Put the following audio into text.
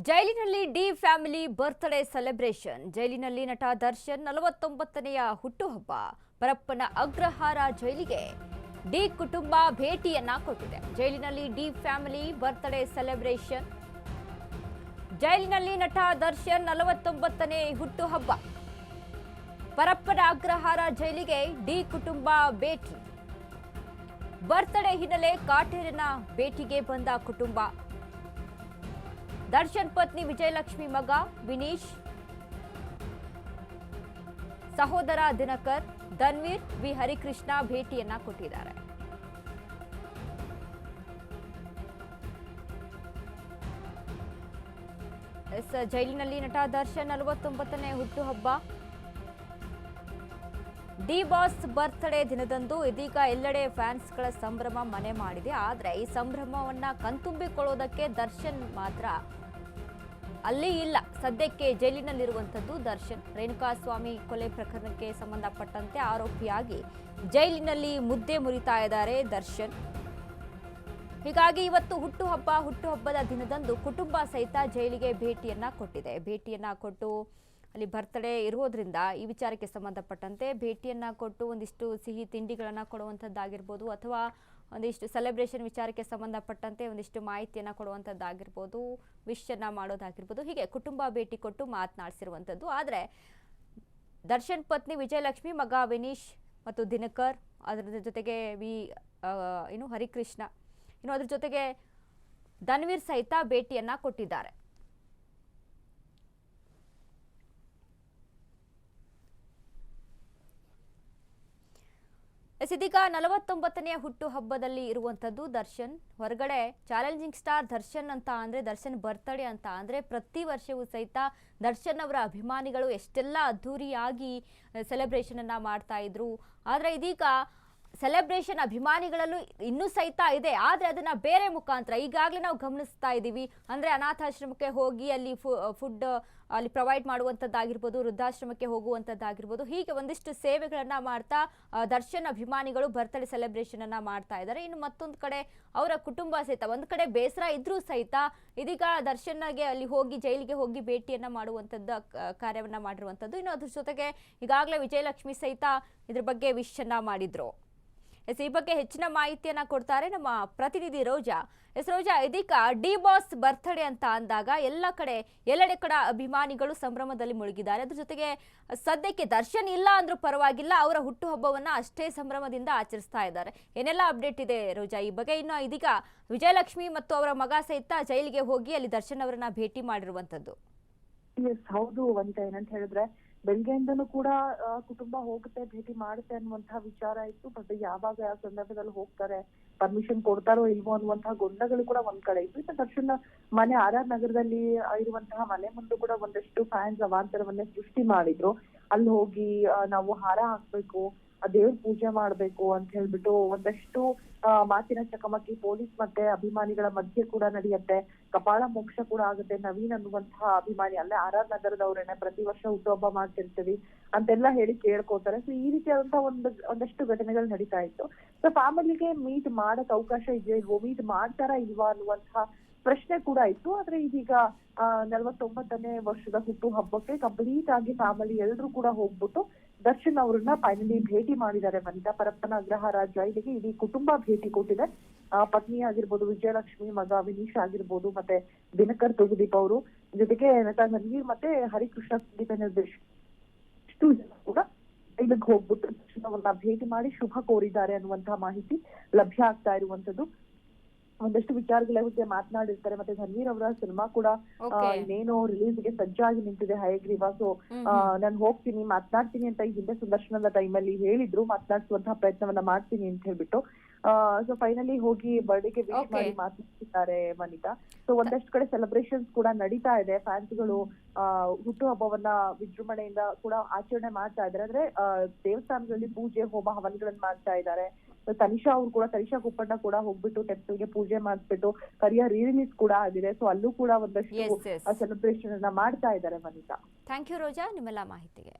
ಜೈಲಿನಲ್ಲಿ D family birthday celebration. ಜೈಲಿನಲ್ಲಿ ನಟ ದರ್ಶನ್ 49ನೆಯ ಹುಟ್ಟುಹಬ್ಬ. ಪರಪ್ಪನ ಅಗ್ರಹಾರ ಜೈಲಿಗೆ ಡಿ ಕುಟುಂಬ ಭೇಟಿಯನ್ನ ಕೊಟ್ಟಿದೆ. ಜೈಲಿನಲ್ಲಿ ಡಿ ಫ್ಯಾಮಿಲಿ ಬರ್ತ್ಡೇ ಸೆಲೆಬ್ರೇಷನ್. ಜೈಲಿನಲ್ಲಿ ನಟ ದರ್ಶನ್ 49ನೇ ಹುಟ್ಟುಹಬ್ಬ. ಪರಪ್ಪನ ಅಗ್ರಹಾರ ಜೈಲಿಗೆ ಡಿ ಕುಟುಂಬ ಭೇಟಿ. ಬರ್ತ್ಡೇ ಹಿನ್ನೆಲೆ ಕಾಟೇರಿನ ಭೇಟಿಗೆ ಬಂದ ಕುಟುಂಬ. ದರ್ಶನ್ ಪತ್ನಿ ವಿಜಯಲಕ್ಷ್ಮಿ, ಮಗ ವಿನೀಶ್, ಸಹೋದರ ದಿನಕರ್, ಧನ್ವೀರ್, ವಿ ಹರಿಕೃಷ್ಣ ಭೇಟಿಯನ್ನ ಕೊಟ್ಟಿದ್ದಾರೆ. ಜೈಲಿನಲ್ಲಿ ನಟ ದರ್ಶನ್ 49ನೇ ಹುಟ್ಟುಹಬ್ಬ. ಡಿ ಬಾಸ್ ಬರ್ತ್ಡೇ ದಿನದಂದು ಇದೀಗ ಎಲ್ಲೆಡೆ ಫ್ಯಾನ್ಸ್ಗಳ ಸಂಭ್ರಮ ಮನೆ ಮಾಡಿದೆ. ಆದರೆ ಈ ಸಂಭ್ರಮವನ್ನ ಕಣ್ತುಂಬಿಕೊಳ್ಳೋದಕ್ಕೆ ದರ್ಶನ್ ಮಾತ್ರ ಅಲ್ಲಿ ಇಲ್ಲ. ಸದ್ಯಕ್ಕೆ ಜೈಲಿನಲ್ಲಿರುವಂಥದ್ದು ದರ್ಶನ್. ರೇಣುಕಾಸ್ವಾಮಿ ಕೊಲೆ ಪ್ರಕರಣಕ್ಕೆ ಸಂಬಂಧಪಟ್ಟಂತೆ ಆರೋಪಿಯಾಗಿ ಜೈಲಿನಲ್ಲಿ ಮುದ್ದೆ ಮುರಿತಾ ಇದ್ದಾರೆ ದರ್ಶನ್. ಹೀಗಾಗಿ ಇವತ್ತು ಹುಟ್ಟುಹಬ್ಬದ ದಿನದಂದು ಕುಟುಂಬ ಸಹಿತ ಜೈಲಿಗೆ ಭೇಟಿಯನ್ನ ಕೊಟ್ಟಿದೆ. ಭೇಟಿಯನ್ನ ಕೊಟ್ಟು ಅಲ್ಲಿ ಬರ್ತ್ಡೇ ಇರೋದ್ರಿಂದ ಈ ವಿಚಾರಕ್ಕೆ ಸಂಬಂಧಪಟ್ಟಂತೆ ಭೇಟಿಯನ್ನ ಕೊಟ್ಟು ಒಂದಿಷ್ಟು ಸಿಹಿ ತಿಂಡಿಗಳನ್ನು ಕೊಡುವಂಥದ್ದಾಗಿರ್ಬೋದು, ಅಥವಾ ಒಂದಿಷ್ಟು ಸೆಲೆಬ್ರೇಷನ್ ವಿಚಾರಕ್ಕೆ ಸಂಬಂಧಪಟ್ಟಂತೆ ಒಂದಿಷ್ಟು ಮಾಹಿತಿಯನ್ನು ಕೊಡುವಂಥದ್ದಾಗಿರ್ಬೋದು, ವಿಶನ್ನು ಮಾಡೋದಾಗಿರ್ಬೋದು, ಹೀಗೆ ಕುಟುಂಬ ಭೇಟಿ ಕೊಟ್ಟು ಮಾತನಾಡಿಸಿರುವಂಥದ್ದು. ಆದರೆ ದರ್ಶನ್ ಪತ್ನಿ ವಿಜಯಲಕ್ಷ್ಮಿ, ಮಗ ವಿನೀಶ್ ಮತ್ತು ದಿನಕರ್, ಅದರ ಜೊತೆಗೆ ಹರಿಕೃಷ್ಣ, ಅದ್ರ ಜೊತೆಗೆ ಧನ್ವೀರ್ ಸಹಿತ ಭೇಟಿಯನ್ನ ಕೊಟ್ಟಿದ್ದಾರೆ. ಇದೀಗ 49ನೆಯ ಹುಟ್ಟುಹಬ್ಬದಲ್ಲಿ ಇರುವಂಥದ್ದು ದರ್ಶನ್. ಹೊರಗಡೆ ಚಾಲೆಂಜಿಂಗ್ ಸ್ಟಾರ್ ದರ್ಶನ್ ಅಂತ ಅಂದರೆ, ದರ್ಶನ್ ಬರ್ತ್ಡೇ ಅಂತ ಅಂದರೆ ಪ್ರತಿ ವರ್ಷವೂ ಸಹಿತ ದರ್ಶನ್ ಅವರ ಅಭಿಮಾನಿಗಳು ಎಷ್ಟೆಲ್ಲ ಅದ್ಧೂರಿಯಾಗಿ ಸೆಲೆಬ್ರೇಷನ್ ಅನ್ನ ಮಾಡ್ತಾ ಇದ್ರು. ಆದರೆ ಇದೀಗ ಸೆಲೆಬ್ರೇಷನ್ ಅಭಿಮಾನಿಗಳಲ್ಲೂ ಇನ್ನೂ ಸಹಿತ ಇದೆ, ಆದರೆ ಅದನ್ನ ಬೇರೆ ಮುಖಾಂತರ ಈಗಾಗಲೇ ನಾವು ಗಮನಿಸ್ತಾ ಇದ್ದೀವಿ. ಅಂದರೆ ಅನಾಥಾಶ್ರಮಕ್ಕೆ ಹೋಗಿ ಅಲ್ಲಿ ಫುಡ್ ಅಲ್ಲಿ ಪ್ರೊವೈಡ್ ಮಾಡುವಂಥದ್ದಾಗಿರ್ಬೋದು, ವೃದ್ಧಾಶ್ರಮಕ್ಕೆ ಹೋಗುವಂಥದ್ದಾಗಿರ್ಬೋದು, ಹೀಗೆ ಒಂದಿಷ್ಟು ಸೇವೆಗಳನ್ನು ಮಾಡ್ತಾ ದರ್ಶನ್ ಅಭಿಮಾನಿಗಳು ಬರ್ತ್ಡೇ ಸೆಲೆಬ್ರೇಷನ್ ಅನ್ನ ಮಾಡ್ತಾ ಇದ್ದಾರೆ. ಇನ್ನು ಮತ್ತೊಂದು ಕಡೆ ಅವರ ಕುಟುಂಬ ಸಹಿತ ಒಂದು ಕಡೆ ಬೇಸರ ಇದ್ರೂ ಸಹಿತ ಇದೀಗ ದರ್ಶನ್ಗೆ ಅಲ್ಲಿ ಹೋಗಿ ಜೈಲಿಗೆ ಹೋಗಿ ಭೇಟಿಯನ್ನ ಮಾಡುವಂಥದ್ದು ಕಾರ್ಯವನ್ನ ಮಾಡಿರುವಂಥದ್ದು. ಇನ್ನು ಅದ್ರ ಜೊತೆಗೆ ಈಗಾಗಲೇ ವಿಜಯಲಕ್ಷ್ಮಿ ಸಹಿತ ಇದ್ರ ಬಗ್ಗೆ ವಿಶನ್ನ ಮಾಡಿದ್ರು. ಈ ಬಗ್ಗೆ ಹೆಚ್ಚಿನ ಮಾಹಿತಿಯನ್ನ ಕೊಡ್ತಾರೆ ನಮ್ಮ ಪ್ರತಿನಿಧಿ ರೋಜಾ. ರೋಜಾ, ಇದೀಗ ಡಿ ಬಾಸ್ ಬರ್ತ್ಡೇ ಅಂತ ಅಂದಾಗ ಎಲ್ಲೆಡೆ ಕಡೆ ಅಭಿಮಾನಿಗಳು ಸಂಭ್ರಮದಲ್ಲಿ ಮುಳುಗಿದ್ದಾರೆ. ಅದ್ರ ಜೊತೆಗೆ ಸದ್ಯಕ್ಕೆ ದರ್ಶನ್ ಇಲ್ಲ ಅಂದ್ರೂ ಪರವಾಗಿಲ್ಲ, ಅವರ ಹುಟ್ಟುಹಬ್ಬವನ್ನ ಅಷ್ಟೇ ಸಂಭ್ರಮದಿಂದ ಆಚರಿಸ್ತಾ ಇದ್ದಾರೆ. ಏನೆಲ್ಲ ಅಪ್ಡೇಟ್ ಇದೆ ರೋಜಾ ಈ ಬಗ್ಗೆ? ಇನ್ನು ಇದೀಗ ವಿಜಯಲಕ್ಷ್ಮಿ ಮತ್ತು ಅವರ ಮಗ ಸಹಿತ ಜೈಲಿಗೆ ಹೋಗಿ ಅಲ್ಲಿ ದರ್ಶನ್ ಅವರನ್ನ ಭೇಟಿ ಮಾಡಿರುವಂತದ್ದು. ಹೌದು ಅಂತ ಏನಂತ ಹೇಳಿದ್ರೆ, ಬೆಳಗ್ಗೆಯಿಂದನೂ ಕೂಡ ಕುಟುಂಬ ಹೋಗುತ್ತೆ, ಭೇಟಿ ಮಾಡುತ್ತೆ ಅನ್ನುವಂತಹ ವಿಚಾರ ಇತ್ತು. ಬಟ್ ಯಾವಾಗ ಯಾವ ಸಂದರ್ಭದಲ್ಲಿ ಹೋಗ್ತಾರೆ, ಪರ್ಮಿಷನ್ ಕೊಡ್ತಾರೋ ಇಲ್ವೋ ಅನ್ನುವಂತಹ ಗೊಂದಲಗಳು ಕೂಡ ಒಂದ್ ಕಡೆ ಇತ್ತು. ಇನ್ನು ದರ್ಶನ್ ಮನೆ RR ನಗರದಲ್ಲಿ ಇರುವಂತಹ ಮನೆ ಮುಂದೆ ಕೂಡ ಒಂದಷ್ಟು ಫ್ಯಾನ್ಸ್ ಅವಾಂತರವನ್ನೇ ಸೃಷ್ಟಿ ಮಾಡಿದ್ರು. ಅಲ್ಲಿ ಹೋಗಿ ನಾವು ಹಾರ ಹಾಕ್ಬೇಕು, ದೇವ್ರ ಪೂಜೆ ಮಾಡ್ಬೇಕು ಅಂತ ಹೇಳ್ಬಿಟ್ಟು ಒಂದಷ್ಟು ಮಾತಿನ ಚಕಮಕಿ ಪೊಲೀಸ್ ಮತ್ತೆ ಅಭಿಮಾನಿಗಳ ಮಧ್ಯೆ ಕೂಡ ನಡೆಯುತ್ತೆ. ಕಪಾಳ ಮೋಕ್ಷ ಕೂಡ ಆಗುತ್ತೆ. ನವೀನ್ ಅನ್ನುವಂತಹ ಅಭಿಮಾನಿ, ಅಲ್ಲೇ RR ನಗರದವ್ರೇನೆ, ಪ್ರತಿ ವರ್ಷ ಹುಟ್ಟುಹಬ್ಬ ಮಾಡ್ತಿರ್ತೀವಿ ಅಂತೆಲ್ಲ ಹೇಳಿ ಕೇಳ್ಕೊತಾರೆ. ಸೊ ಈ ರೀತಿಯಾದಂತಹ ಒಂದಷ್ಟು ಘಟನೆಗಳು ನಡೀತಾ ಇತ್ತು. ಸೊ ಫ್ಯಾಮಿಲಿಗೆ ಮೀಟ್ ಮಾಡಕ್ ಅವಕಾಶ ಇದೆಯೋ ಇಲ್ವೋ, ಮೀಟ್ ಮಾಡ್ತಾರಾ ಇಲ್ವಾ ಅನ್ನುವಂತಹ ಪ್ರಶ್ನೆ ಕೂಡ ಇತ್ತು. ಆದ್ರೆ ಇದೀಗ 49ನೇ ವರ್ಷದ ಹುಟ್ಟುಹಬ್ಬಕ್ಕೆ ಕಂಪ್ಲೀಟ್ ಆಗಿ ಫ್ಯಾಮಿಲಿ ಎಲ್ರು ಕೂಡ ಹೋಗ್ಬಿಟ್ಟು ದರ್ಶನ್ ಅವ್ರನ್ನ ಫೈನಲಿ ಭೇಟಿ ಮಾಡಿದ್ದಾರೆ. ವನಿತಾ ಪರಪ್ಪನ ಅಗ್ರಹಾರ ಜೈಲಿಗೆ ಇಡೀ ಕುಟುಂಬ ಭೇಟಿ ಕೊಟ್ಟಿದೆ. ಪತ್ನಿ ಆಗಿರ್ಬೋದು, ವಿಜಯಲಕ್ಷ್ಮಿ, ಮಗ ವಿನೀಶ್ ಆಗಿರ್ಬೋದು, ಮತ್ತೆ ದಿನಕರ್ ತೂಗುದೀಪ್ ಅವರು, ಜೊತೆಗೆ ನಟ ಧನ್ವೀರ್ ಮತ್ತೆ ಹರಿಕೃಷ್ಣ ಸಂಗೀತ ನಿರ್ದೇಶಕ ಇಷ್ಟು ಜನ ಕೂಡ ಇದಕ್ಕೆ ಹೋಗ್ಬಿಟ್ಟು ದರ್ಶನ್ ಅವ್ರನ್ನ ಭೇಟಿ ಮಾಡಿ ಶುಭ ಕೋರಿದ್ದಾರೆ ಅನ್ನುವಂತಹ ಮಾಹಿತಿ ಲಭ್ಯ ಆಗ್ತಾ ಇರುವಂತದ್ದು. ಒಂದಷ್ಟು ವಿಚಾರಗಳ ಬಗ್ಗೆ ಮಾತನಾಡಿರ್ತಾರೆ. ಮತ್ತೆ ಧನ್ವೀರ್ ಅವರ ಸಿನಿಮಾ ಕೂಡ ಇನ್ನೇನೋ ರಿಲೀಸ್ಗೆ ಸಜ್ಜಾಗಿ ನಿಂತಿದೆ, ಹಯಗ್ರೀವ. ಸೊ ನಾನು ಹೋಗ್ತೀನಿ, ಮಾತನಾಡ್ತೀನಿ ಅಂತ ಈ ಹಿಂದೆ ಸಂದರ್ಶನದ ಟೈಮಲ್ಲಿ ಹೇಳಿದ್ರು, ಮಾತನಾಡಿಸುವಂತಹ ಪ್ರಯತ್ನವನ್ನ ಮಾಡ್ತೀನಿ ಅಂತ ಹೇಳ್ಬಿಟ್ಟು. ಸೊ ಫೈನಲಿ ಹೋಗಿ ಬರ್ಡೇಗೆ ವಿಶ್ ಮಾಡಿ ಮಾತನಾಡ್ತಿದ್ದಾರೆ ವನಿತಾ. ಸೊ ಒಂದಷ್ಟು ಕಡೆ ಸೆಲೆಬ್ರೇಷನ್ಸ್ ಕೂಡ ನಡೀತಾ ಇದೆ. ಫ್ಯಾನ್ಸ್ಗಳು ಹುಟ್ಟುಹಬ್ಬವನ್ನ ವಿಜೃಂಭಣೆಯಿಂದ ಕೂಡ ಆಚರಣೆ ಮಾಡ್ತಾ ಇದ್ದಾರೆ. ಅಂದ್ರೆ ದೇವಸ್ಥಾನಗಳಲ್ಲಿ ಪೂಜೆ, ಹೋಮ ಹವನಗಳನ್ನ ಮಾಡ್ತಾ ಇದ್ದಾರೆ. ತನಿಷಾ ಅವ್ರು ಕೂಡ, ತನಿಷಾ ಕುಪ್ಪಣ್ಣ ಕೂಡ ಹೋಗ್ಬಿಟ್ಟು ಟೆಂಪಲ್ಗೆ ಪೂಜೆ ಮಾಡಿಸ್ಬಿಟ್ಟು ಕರಿಯ ರಿಲೀಸ್ ಕೂಡ ಆಗಿದೆ. ಸೊ ಅಲ್ಲೂ ಕೂಡ ಒಂದಷ್ಟು ಸೆಲೆಬ್ರೇಷನ್ ಅನ್ನ ಮಾಡ್ತಾ ಇದ್ದಾರೆ ವನಿತಾ. ಥ್ಯಾಂಕ್ ಯು ರೋಜಾ ನಿಮ್ಮೆಲ್ಲ ಮಾಹಿತಿಗೆ.